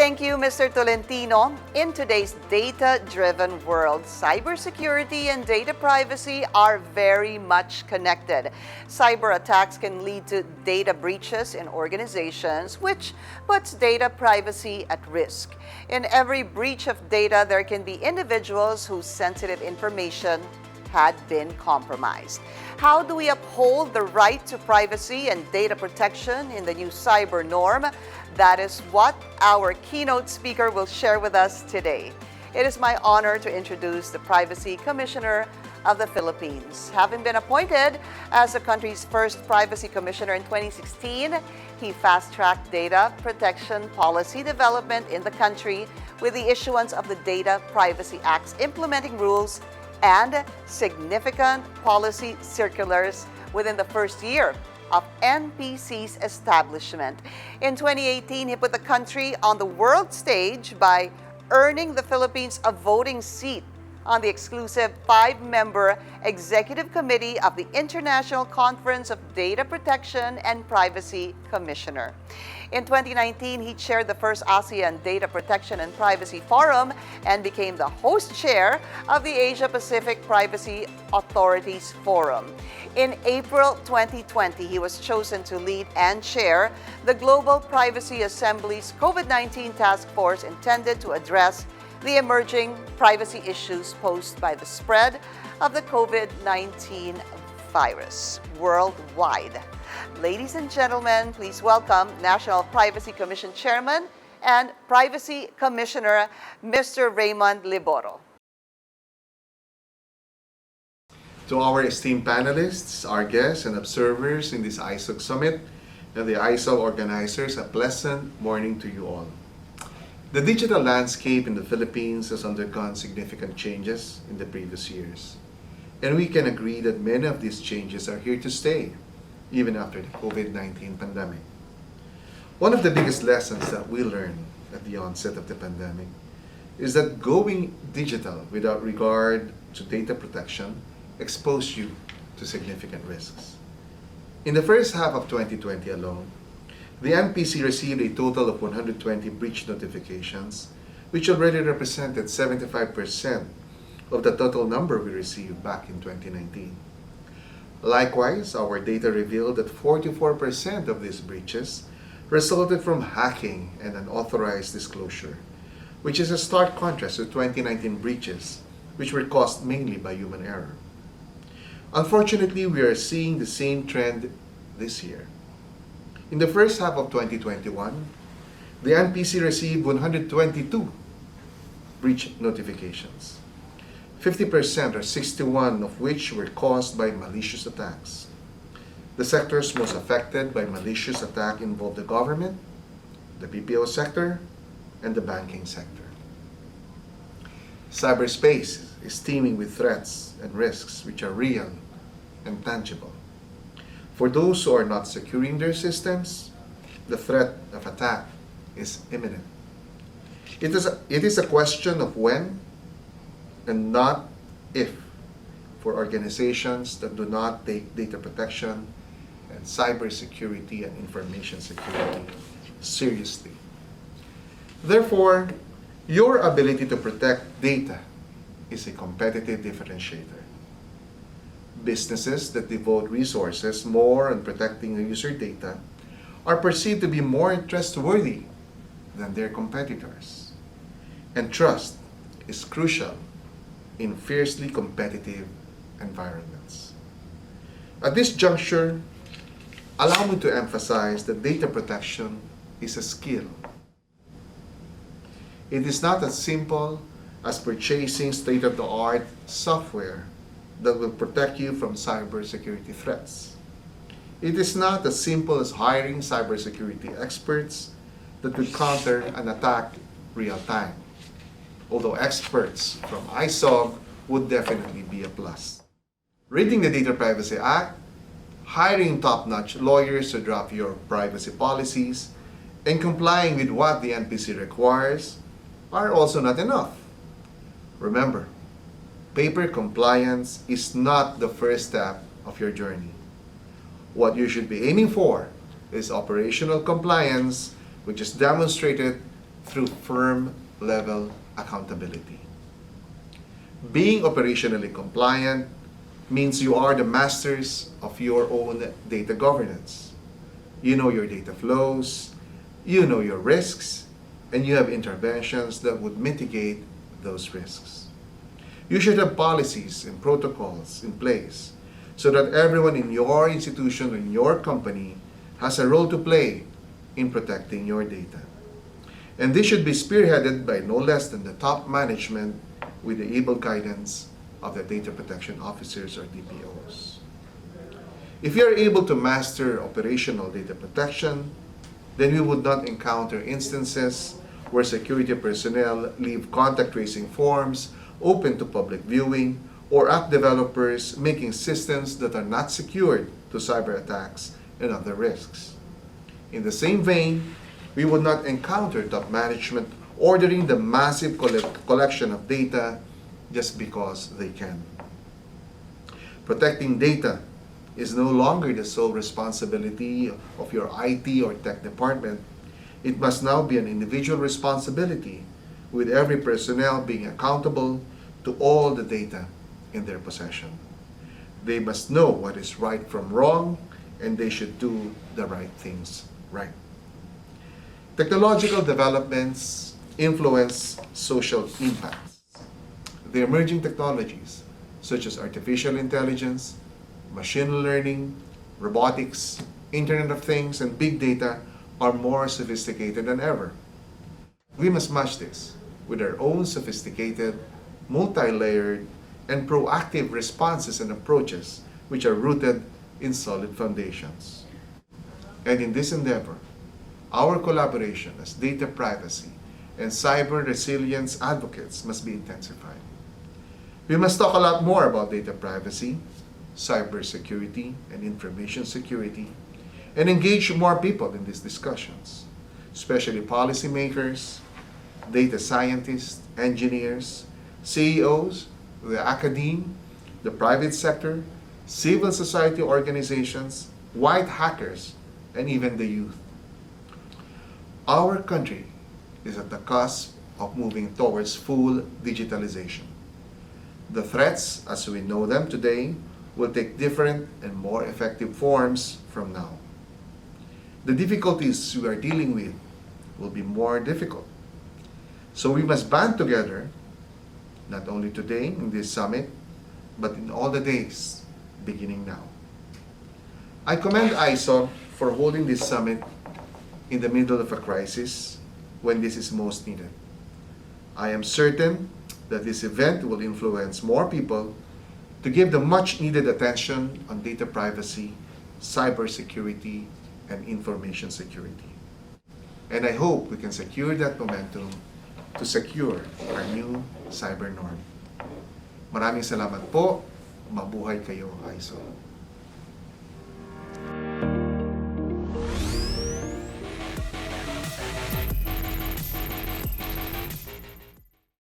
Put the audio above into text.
Thank you, Mr. Tolentino. In today's data-driven world, cybersecurity and data privacy are very much connected. Cyber attacks can lead to data breaches in organizations, which puts data privacy at risk. In every breach of data, there can be individuals whose sensitive information had been compromised. How do we uphold the right to privacy and data protection in the new cyber norm? That is what our keynote speaker will share with us today. It is my honor to introduce the Privacy Commissioner of the Philippines. Having been appointed as the country's first Privacy Commissioner in 2016, he fast-tracked data protection policy development in the country with the issuance of the Data Privacy Act's implementing rules and significant policy circulars within the first year of NPC's establishment. In 2018, he put the country on the world stage by earning the Philippines a voting seat on the exclusive 5-member Executive Committee of the International Conference of Data Protection and Privacy Commissioner. In 2019, he chaired the first ASEAN Data Protection and Privacy Forum and became the host chair of the Asia-Pacific Privacy Authorities Forum. In April 2020, he was chosen to lead and chair the Global Privacy Assembly's COVID-19 task force intended to address the emerging privacy issues posed by the spread of the COVID-19 virus worldwide. Ladies and gentlemen, please welcome National Privacy Commission Chairman and Privacy Commissioner, Mr. Raymund Liboro. To our esteemed panelists, our guests and observers in this ISOG Summit, and the ISOG organizers, a pleasant morning to you all. The digital landscape in the Philippines has undergone significant changes in the previous years, and we can agree that many of these changes are here to stay, even after the COVID-19 pandemic. One of the biggest lessons that we learned at the onset of the pandemic is that going digital without regard to data protection exposed you to significant risks. In the first half of 2020 alone, the NPC received a total of 120 breach notifications, which already represented 75% of the total number we received back in 2019. Likewise, our data revealed that 44% of these breaches resulted from hacking and unauthorized disclosure, which is a stark contrast to 2019 breaches, which were caused mainly by human error. Unfortunately, we are seeing the same trend this year. In the first half of 2021, the NPC received 122 breach notifications. 50% or 61 of which were caused by malicious attacks. The sectors most affected by malicious attack involved the government, the BPO sector, and the banking sector. Cyberspace is teeming with threats and risks which are real and tangible. For those who are not securing their systems, the threat of attack is imminent. It is a question of when and not if for organizations that do not take data protection and cybersecurity and information security seriously. Therefore, your ability to protect data is a competitive differentiator. Businesses that devote resources more on protecting user data are perceived to be more trustworthy than their competitors. And trust is crucial in fiercely competitive environments. At this juncture, allow me to emphasize that data protection is a skill. It is not as simple as purchasing state-of-the-art software that will protect you from cybersecurity threats. It is not as simple as hiring cybersecurity experts that will counter an attack real time, although experts from ISOG would definitely be a plus. Reading the Data Privacy Act, hiring top-notch lawyers to draft your privacy policies, and complying with what the NPC requires are also not enough. Remember, paper compliance is not the first step of your journey. What you should be aiming for is operational compliance, which is demonstrated through firm-level accountability. Being operationally compliant means you are the masters of your own data governance. You know your data flows, you know your risks, and you have interventions that would mitigate those risks. You should have policies and protocols in place so that everyone in your institution or in your company has a role to play in protecting your data. And this should be spearheaded by no less than the top management with the able guidance of the data protection officers or DPOs. If you are able to master operational data protection, then we would not encounter instances where security personnel leave contact tracing forms open to public viewing, or app developers making systems that are not secured to cyber attacks and other risks. In the same vein, we would not encounter top management ordering the massive collection of data just because they can. Protecting data is no longer the sole responsibility of your IT or tech department. It must now be an individual responsibility, with every personnel being accountable to all the data in their possession. They must know what is right from wrong, and they should do the right things right. Technological developments influence social impacts. The emerging technologies, such as artificial intelligence, machine learning, robotics, Internet of Things, and big data, are more sophisticated than ever. We must match this with our own sophisticated, multi-layered, and proactive responses and approaches which are rooted in solid foundations. And in this endeavor, our collaboration as data privacy and cyber resilience advocates must be intensified. We must talk a lot more about data privacy, cyber security, and information security, and engage more people in these discussions, especially policymakers, data scientists, engineers, CEOs, the academe, the private sector, civil society organizations, white hackers, and even the youth. Our country is at the cusp of moving towards full digitalization. The threats, as we know them today, will take different and more effective forms from now. The difficulties we are dealing with will be more difficult. So we must band together, not only today in this summit, but in all the days beginning now. I commend ISOG for holding this summit in the middle of a crisis when this is most needed. I am certain that this event will influence more people to give the much needed attention on data privacy, cybersecurity, and information security. And I hope we can secure that momentum to secure our new cyber norm. Maraming salamat po. Mabuhay kayo, ISOG.